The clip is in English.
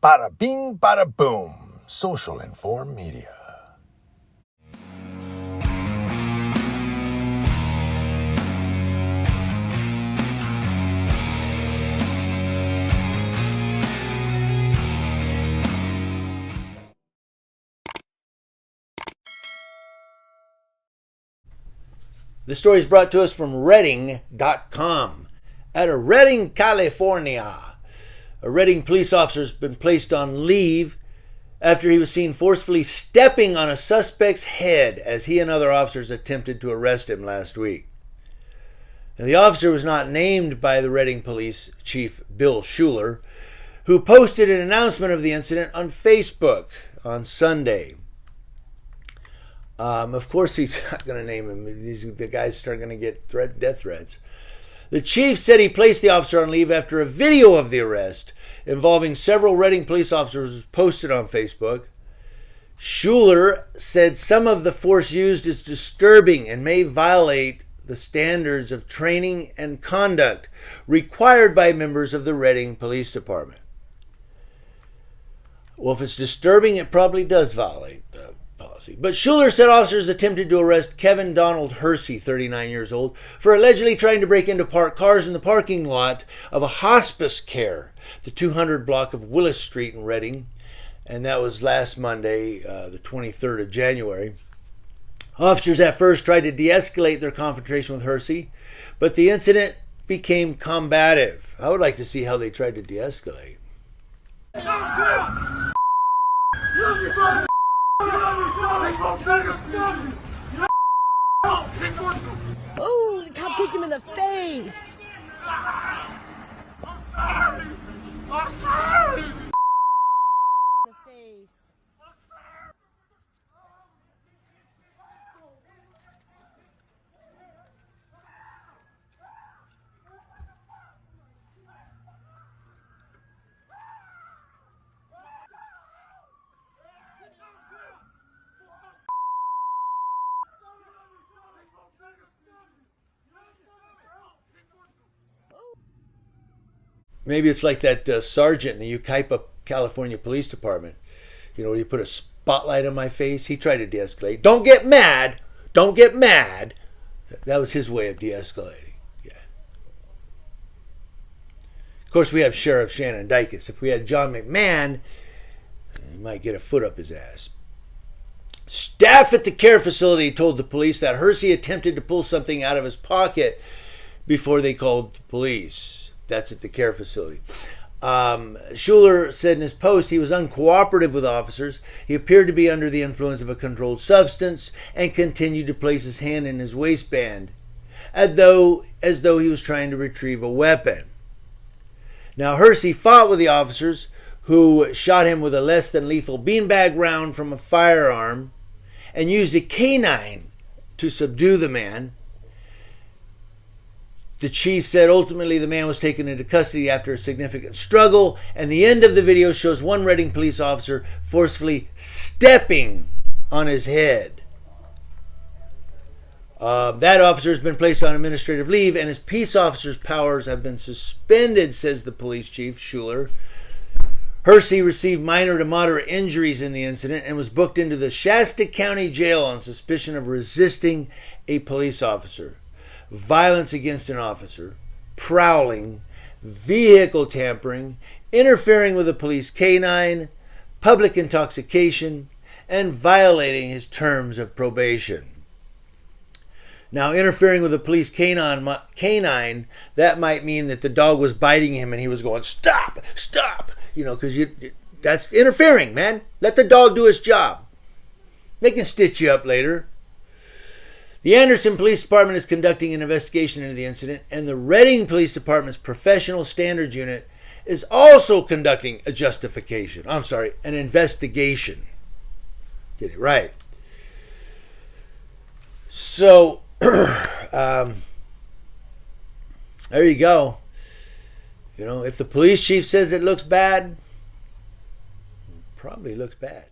Bada bing, bada boom. Social Inform Media. The story is brought to us from Redding.com. Out of Redding, California, a Redding police officer has been placed on leave after he was seen forcefully stepping on a suspect's head as he and other officers attempted to arrest him last week. And the officer was not named by the Redding Police Chief Bill Schuler, who posted an announcement of the incident on Facebook on Sunday. Of course, he's not going to name him. The guys start going to get death threats. The chief said he placed the officer on leave after a video of the arrest involving several Redding police officers was posted on Facebook. Schuler said some of the force used is disturbing and may violate the standards of training and conduct required by members of the Redding Police Department. Well, if it's disturbing, it probably does violate the policy. But Schuler said officers attempted to arrest Kevin Donald Hersey, 39 years old, for allegedly trying to break into parked cars in the parking lot of a hospice care, the 200 block of Willis Street in Redding. And that was last Monday, the 23rd of January. Officers at first tried to de-escalate their confrontation with Hersey, but the incident became combative. I would like to see how they tried to de-escalate. Oh, the cop kicked him in the face. The face. Maybe it's like that sergeant in the Yucaipa, California Police Department. You know, he put a spotlight on my face. He tried to de-escalate. Don't get mad. Don't get mad. That was his way of de-escalating. Yeah. Of course, we have Sheriff Shannon Dykes. If we had John McMahon, he might get a foot up his ass. Staff at the care facility told the police that Hersey attempted to pull something out of his pocket before they called the police. That's at the care facility. Schuler said in his post he was uncooperative with officers. He appeared to be under the influence of a controlled substance and continued to place his hand in his waistband as though he was trying to retrieve a weapon. Now, Hersey fought with the officers, who shot him with a less than lethal beanbag round from a firearm and used a canine to subdue the man. The chief said ultimately the man was taken into custody after a significant struggle, and the end of the video shows one Redding police officer forcefully stepping on his head. That officer has been placed on administrative leave, and his peace officer's powers have been suspended, says the police chief, Schuler. Hersey received minor to moderate injuries in the incident and was booked into the Shasta County Jail on suspicion of resisting a police officer, violence against an officer, prowling, vehicle tampering, interfering with a police canine, public intoxication, and violating his terms of probation. Now, interfering with a police canine, that might mean that the dog was biting him and he was going, stop, stop, because that's interfering, man. Let the dog do his job. They can stitch you up later. The Anderson Police Department is conducting an investigation into the incident, and the Redding Police Department's Professional Standards Unit is also conducting an investigation. Get it right. So, there you go. If the police chief says it looks bad, it probably looks bad.